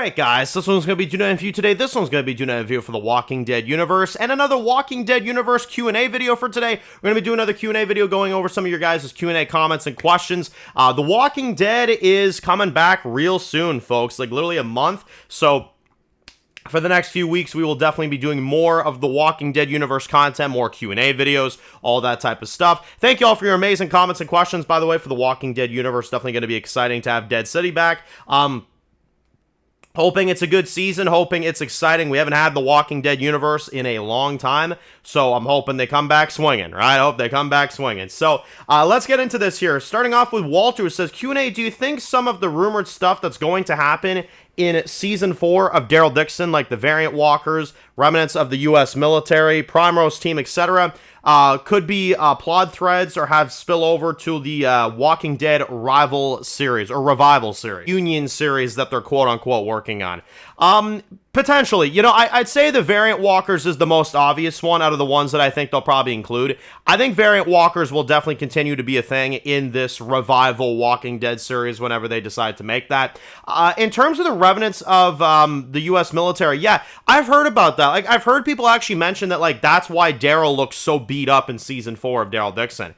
Alright guys, this one's going to be Tuna View today. This one's going to be Tuna View for the Walking Dead universe, and another Walking Dead universe Q&A video for today. We're going to be doing another Q&A video going over some of your guys' Q&A comments and questions. The Walking Dead is coming back real soon, folks, like literally a month, so for the next few weeks, we will definitely be doing more of the Walking Dead universe content, more Q&A videos, all that type of stuff. Thank you all for your amazing comments and questions, by the way, for the Walking Dead universe. Definitely going to be exciting to have Dead City back. Hoping it's a good season, hoping it's exciting. We haven't had the Walking Dead universe in a long time, so I'm hoping they come back swinging, right? I hope they come back swinging. So, let's get into this here. Starting off with Walter, who says, Q&A, do you think some of the rumored stuff that's going to happen in Season 4 of Daryl Dixon, like the variant walkers, remnants of the U.S. military, Primrose team, etc., could be plot threads or have spill over to the Walking Dead rival series or revival series, union series that they're quote-unquote working on? Potentially. You know, I'd say the variant walkers is the most obvious one out of the ones that I think they'll probably include. I think variant walkers will definitely continue to be a thing in this revival Walking Dead series whenever they decide to make that. In terms of the remnants of the U.S. military, yeah, I've heard about that. Like, I've heard people actually mention that, like, that's why Daryl looks so beat up in Season 4 of Daryl Dixon.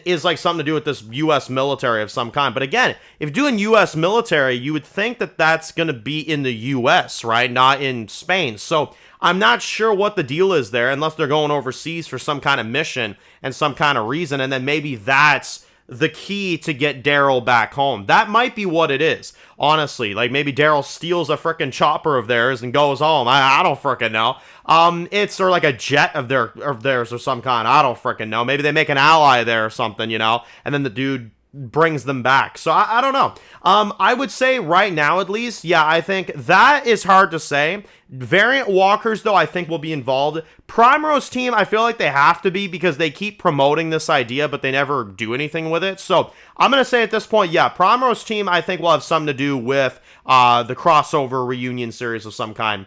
Is, like, something to do with this U.S. military of some kind. But again, if doing U.S. military, you would think that that's going to be in the U.S., right? Not in Spain. So I'm not sure what the deal is there, unless they're going overseas for some kind of mission and some kind of reason, and then maybe that's the key to get Daryl back home. That might be what it is, honestly. Like, maybe Daryl steals a frickin' chopper of theirs and goes home. I don't frickin' know. Or like a jet of theirs or some kind. I don't frickin' know. Maybe they make an ally there or something, you know, and then the dude brings them back. So I don't know. I would say right now, at least, yeah, I think that is hard to say. Variant walkers, though, I think will be involved. Primrose team, I feel like they have to be because they keep promoting this idea, but they never do anything with it. So I'm going to say at this point, yeah, Primrose team, I think will have something to do with the crossover reunion series of some kind.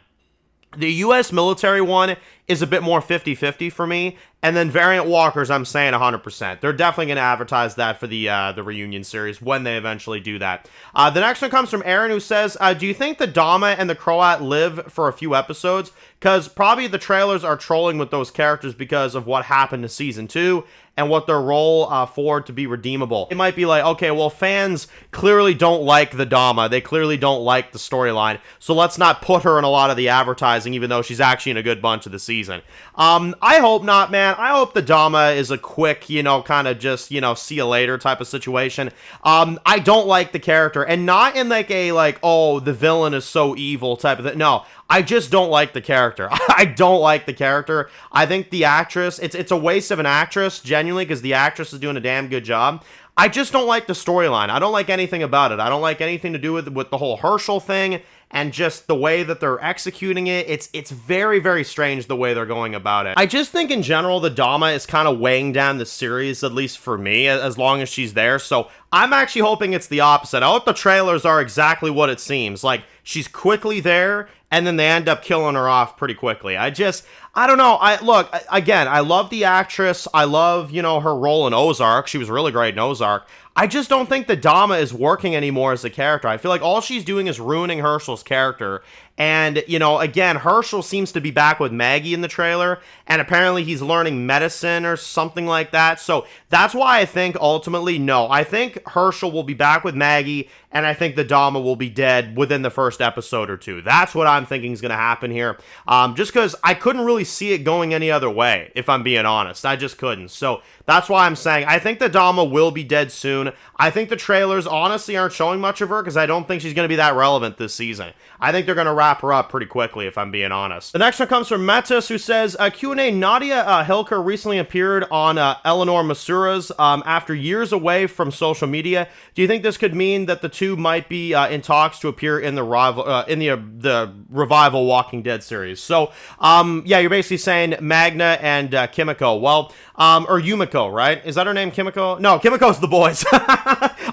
The U.S. military one is a bit more 50-50 for me. And then variant walkers, I'm saying 100%. They're definitely going to advertise that for the reunion series when they eventually do that. The next one comes from Aaron, who says, do you think the Dama and the Croat live for a few episodes? Because probably the trailers are trolling with those characters because of what happened to Season 2 and what their role for to be redeemable. It might be like, okay, well, fans clearly don't like the Dama. They clearly don't like the storyline. So let's not put her in a lot of the advertising, even though she's actually in a good bunch of the season. I hope not, man. I hope the Dama is a quick, you know, kind of just, you know, see you later type of situation. I don't like the character, and not in like a, like, oh, the villain is so evil type of thing. No, I just don't like the character. I don't like the character. I think the actress, it's a waste of an actress, genuinely, because the actress is doing a damn good job. I just don't like the storyline. I don't like anything about it. I don't like anything to do with the whole Herschel thing and just the way that they're executing it. It's very, very strange the way they're going about it. I just think in general the Dama is kind of weighing down the series, at least for me, as long as she's there. So I'm actually hoping it's the opposite. I hope the trailers are exactly what it seems. Like, she's quickly there, and then they end up killing her off pretty quickly. I don't know. Look, again, I love the actress. I love, you know, her role in Ozark. She was really great in Ozark. I just don't think the Dama is working anymore as a character. I feel like all she's doing is ruining Herschel's character. And, you know, again, Herschel seems to be back with Maggie in the trailer, and apparently he's learning medicine or something like that. So that's why I think ultimately, no. I think Herschel will be back with Maggie, and I think the Dama will be dead within the first episode or two. That's what I'm thinking is going to happen here. Just because I couldn't really see it going any other way, if I'm being honest. I just couldn't. So that's why I'm saying I think the Dama will be dead soon. I think the trailers honestly aren't showing much of her because I don't think she's going to be that relevant this season. I think they're going to wrap her up pretty quickly, if I'm being honest. The next one comes from Metis, who says, Q&A, Nadia Hilker recently appeared on Eleanor Masura's after years away from social media. Do you think this could mean that the two might be in talks to appear in the revival Walking Dead series? So, yeah, you're basically saying Magna and Kimiko. Well, or Yumiko, right? Is that her name, Kimiko? No, Kimiko's the boys.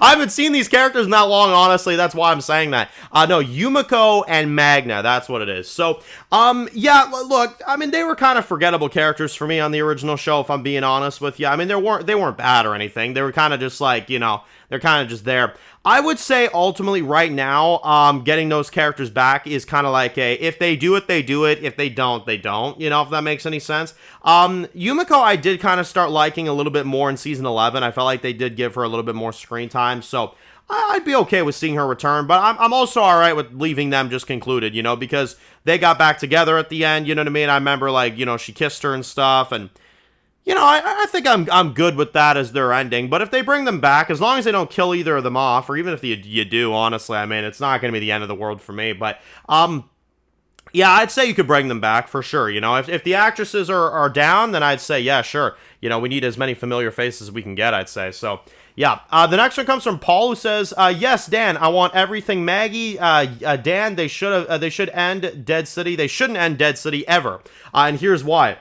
I haven't seen these characters in that long, honestly. That's why I'm saying that. No, Yumiko and Magna, that's what it is. So, yeah, look, I mean, they were kind of forgettable characters for me on the original show, if I'm being honest with you. I mean, they weren't bad or anything. They were kind of just like, you know, they're kind of just there. I would say ultimately right now, getting those characters back is kind of like if they do it, they do it. If they don't, they don't. You know, if that makes any sense. Yumiko, I did kind of start liking a little bit more in season 11. I felt like they did give her a little bit more screen time, so I'd be okay with seeing her return, but I'm also all right with leaving them just concluded, you know, because they got back together at the end, you know what I mean? I remember, like, you know, she kissed her and stuff, and, you know, I think I'm good with that as their ending, but if they bring them back, as long as they don't kill either of them off, or even if you do, honestly, I mean, it's not going to be the end of the world for me, but, yeah, I'd say you could bring them back for sure, you know, if the actresses are down, then I'd say, yeah, sure, you know, we need as many familiar faces as we can get, I'd say, so... Yeah, the next one comes from Paul, who says, yes, Dan, I want everything Maggie. Dan, they should end Dead City. They shouldn't end Dead City ever. And here's why.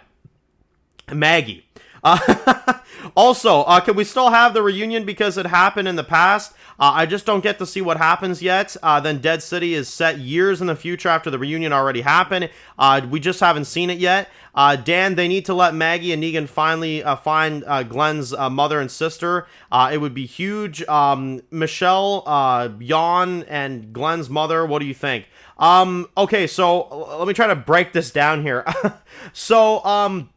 Maggie. Also, can we still have the reunion because it happened in the past? I just don't get to see what happens yet. Then Dead City is set years in the future after the reunion already happened. We just haven't seen it yet. Dan, they need to let Maggie and Negan finally find Glenn's mother and sister. It would be huge. Michelle, Jan, and Glenn's mother, what do you think? Okay, so let me try to break this down here. So,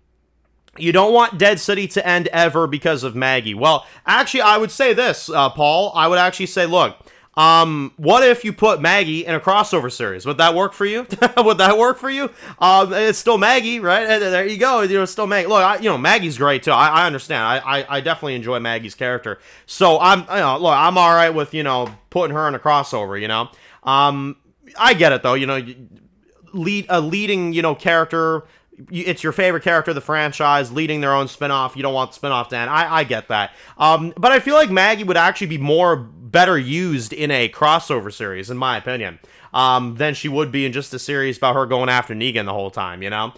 you don't want Dead City to end ever because of Maggie. Well, actually, I would say this, Paul. I would actually say, look, what if you put Maggie in a crossover series? Would that work for you? Would that work for you? It's still Maggie, right? There you go. You know, it's still Maggie. Look, Maggie's great too. I understand. I definitely enjoy Maggie's character. So I'm all right with, you know, putting her in a crossover. You know, I get it though. You know, a leading, you know, character. It's your favorite character of the franchise leading their own spinoff. You don't want the spinoff to end. I get that. But I feel like Maggie would actually be better used in a crossover series, in my opinion, than she would be in just a series about her going after Negan the whole time, you know?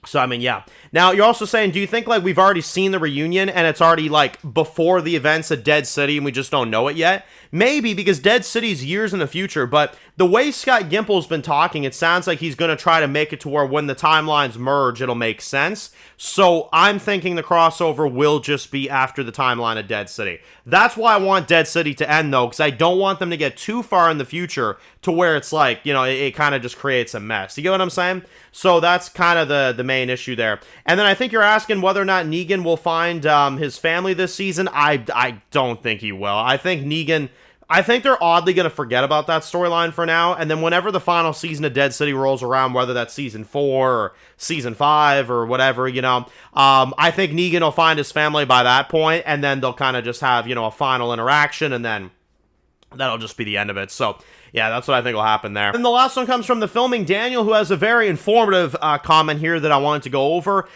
So, I mean, yeah. Now, you're also saying, do you think, like, we've already seen the reunion and it's already, like, before the events of Dead City and we just don't know it yet? Maybe, because Dead City's years in the future, but the way Scott Gimple's been talking, it sounds like he's going to try to make it to where when the timelines merge, it'll make sense. So, I'm thinking the crossover will just be after the timeline of Dead City. That's why I want Dead City to end, though, because I don't want them to get too far in the future to where it's like, you know, it kind of just creates a mess. You get what I'm saying? So, that's kind of the main issue there. And then I think you're asking whether or not Negan will find his family this season. I don't think he will. I think they're oddly going to forget about that storyline for now, and then whenever the final season of Dead City rolls around, whether that's season 4 or season 5 or whatever, you know, I think Negan will find his family by that point, and then they'll kind of just have, you know, a final interaction, and then that'll just be the end of it. So, yeah, that's what I think will happen there. And the last one comes from the Filming Daniel, who has a very informative comment here that I wanted to go over.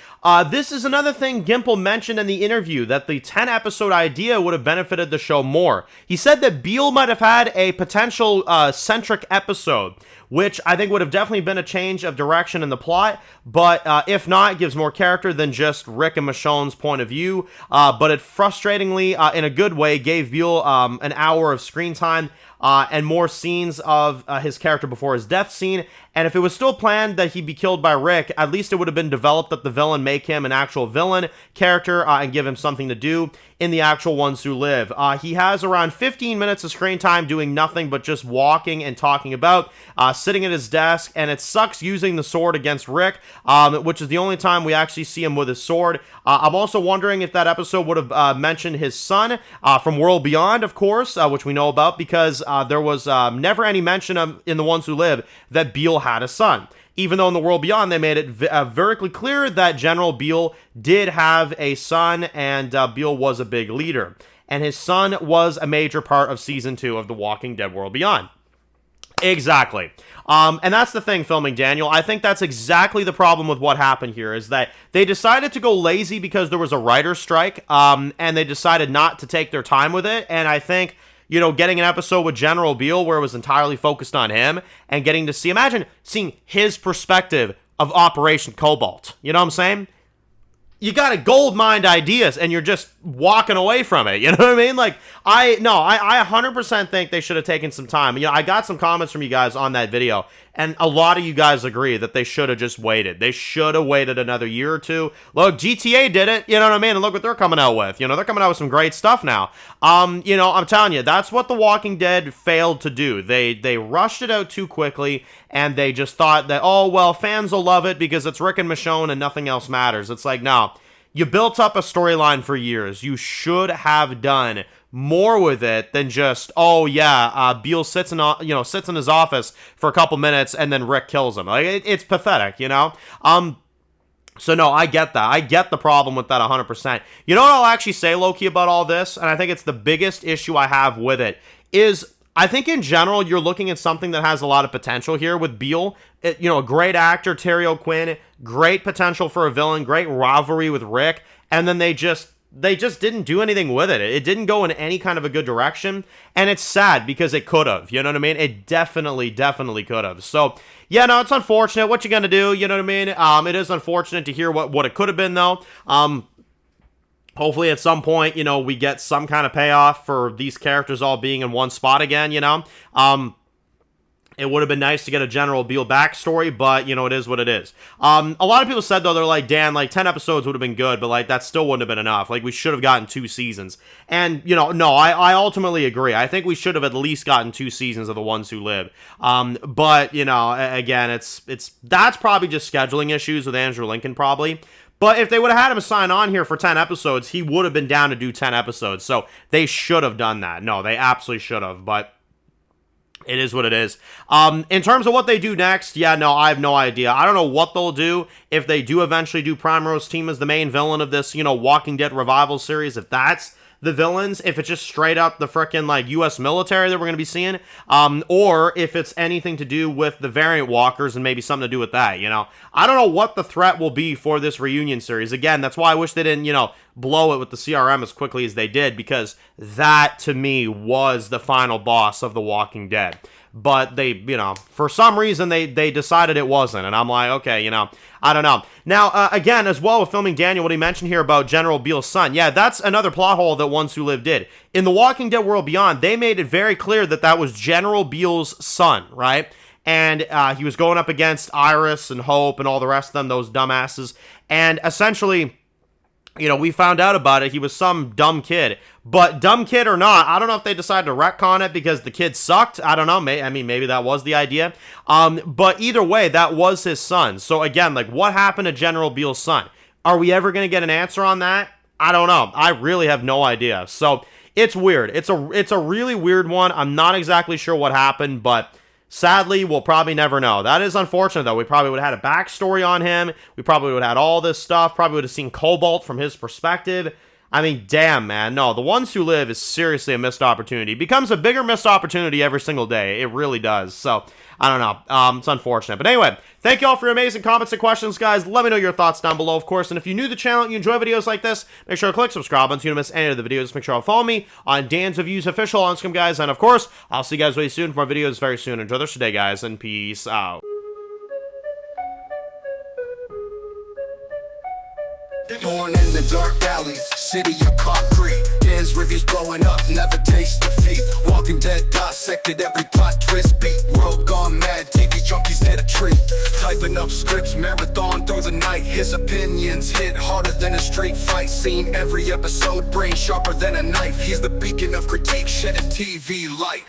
This is another thing Gimple mentioned in the interview, that the 10-episode idea would have benefited the show more. He said that Beale might have had a potential centric episode, which I think would have definitely been a change of direction in the plot, but if not, it gives more character than just Rick and Michonne's point of view, but it frustratingly, in a good way, gave Beale an hour of screen time, and more scenes of his character before his death scene. And if it was still planned that he'd be killed by Rick, at least it would have been developed that the villain make him an actual villain character and give him something to do in the actual Ones Who Live. He has around 15 minutes of screen time doing nothing but just walking and talking about, sitting at his desk, and it sucks using the sword against Rick, which is the only time we actually see him with his sword. I'm also wondering if that episode would have mentioned his son from World Beyond, of course, which we know about, because there was never any mention of, in the Ones Who Live, that Beale had a son. Even though in the World Beyond, they made it very clear that General Beale did have a son, and Beale was a big leader. And his son was a major part of Season 2 of The Walking Dead World Beyond. Exactly. And that's the thing, Filming Daniel. I think that's exactly the problem with what happened here, is that they decided to go lazy because there was a writer's strike, and they decided not to take their time with it. And I think, you know, getting an episode with General Beale where it was entirely focused on him and getting to see, imagine seeing his perspective of Operation Cobalt. You know what I'm saying? You got a gold mined ideas and you're just walking away from it. You know what I mean? Like, I 100% think they should have taken some time. You know, I got some comments from you guys on that video, And a lot of you guys agree that they should have just waited. They should have waited another year or two. Look, GTA did it, you know what I mean? And look what they're coming out with. You know, they're coming out with some great stuff now. You know, I'm telling you, that's what The Walking Dead failed to do. They rushed it out too quickly, and they just thought that, oh, well, fans will love it because it's Rick and Michonne and nothing else matters. It's like, no. You built up a storyline for years. You should have done more with it than just, oh yeah, Beale sits in his office for a couple minutes and then Rick kills him. Like it's pathetic, you know. So no, I get that. I get the problem with that 100%. You know what I'll actually say, Loki, about all this, and I think it's the biggest issue I have with it is, I think in general you're looking at something that has a lot of potential here with Beale. You know, a great actor, Terry O'Quinn, great potential for a villain, great rivalry with Rick, and then they just didn't do anything with it. It didn't go in any kind of a good direction, and it's sad because it could have, you know what I mean? It definitely could have. So, yeah, no, it's unfortunate. What you gonna do, you know what I mean? It is unfortunate to hear what it could have been, though. Hopefully at some point, you know, we get some kind of payoff for these characters all being in one spot again, you know? It would have been nice to get a General Beale backstory, but, you know, it is what it is. A lot of people said, though, they're like, Dan, like, 10 episodes would have been good, but, like, that still wouldn't have been enough. Like, we should have gotten 2 seasons. And, you know, no, I ultimately agree. I think we should have at least gotten 2 seasons of The Ones Who Live. But, you know, again, that's probably just scheduling issues with Andrew Lincoln, probably. But if they would have had him sign on here for 10 episodes, he would have been down to do 10 episodes. So they should have done that. No, they absolutely should have. But it is what it is. In terms of what they do next, yeah, no, I have no idea. I don't know what they'll do if they do eventually do Primrose Team as the main villain of this, you know, Walking Dead revival series. If that's the villains, if it's just straight up the frickin' like U.S. military that we're going to be seeing, or if it's anything to do with the variant walkers and maybe something to do with that, you know. I don't know what the threat will be for this reunion series. Again, that's why I wish they didn't, you know, blow it with the CRM as quickly as they did, because that, to me, was the final boss of The Walking Dead. But they, you know, for some reason, they decided it wasn't. And I'm like, okay, you know, I don't know. Now, again, as well with filming Daniel, what he mentioned here about General Beale's son. Yeah, that's another plot hole that Ones Who Live did. In The Walking Dead World Beyond, they made it very clear that that was General Beale's son, right? And he was going up against Iris and Hope and all the rest of them, those dumbasses. And essentially, you know, we found out about it. He was some dumb kid. But dumb kid or not, I don't know if they decided to retcon it because the kid sucked. I don't know. I mean, maybe that was the idea. But either way, that was his son. So again, like, what happened to General Beale's son? Are we ever going to get an answer on that? I don't know. I really have no idea. So it's weird. It's a really weird one. I'm not exactly sure what happened, but sadly, we'll probably never know. That is unfortunate, though. We probably would have had a backstory on him. We probably would have had all this stuff. Probably would have seen Cobalt from his perspective. I mean, damn, man. No, The Ones Who Live is seriously a missed opportunity. It becomes a bigger missed opportunity every single day. It really does. So, I don't know. It's unfortunate. But anyway, thank you all for your amazing comments and questions, guys. Let me know your thoughts down below, of course. And if you're new to the channel and you enjoy videos like this, make sure to click subscribe so you don't miss any of the videos. Make sure to follow me on Dan's Reviews Official on Instagram, guys. And, of course, I'll see you guys really soon for more videos very soon. Enjoy the rest of the day, guys, and peace out. Born in the dark alleys, city of concrete. Dan's reviews blowing up, never taste defeat. Walking Dead dissected every plot twist beat. World gone mad, TV junkies did a treat. Typing up scripts, marathon through the night. His opinions hit harder than a straight fight scene. Every episode, brain sharper than a knife. He's the beacon of critique, shedding TV light.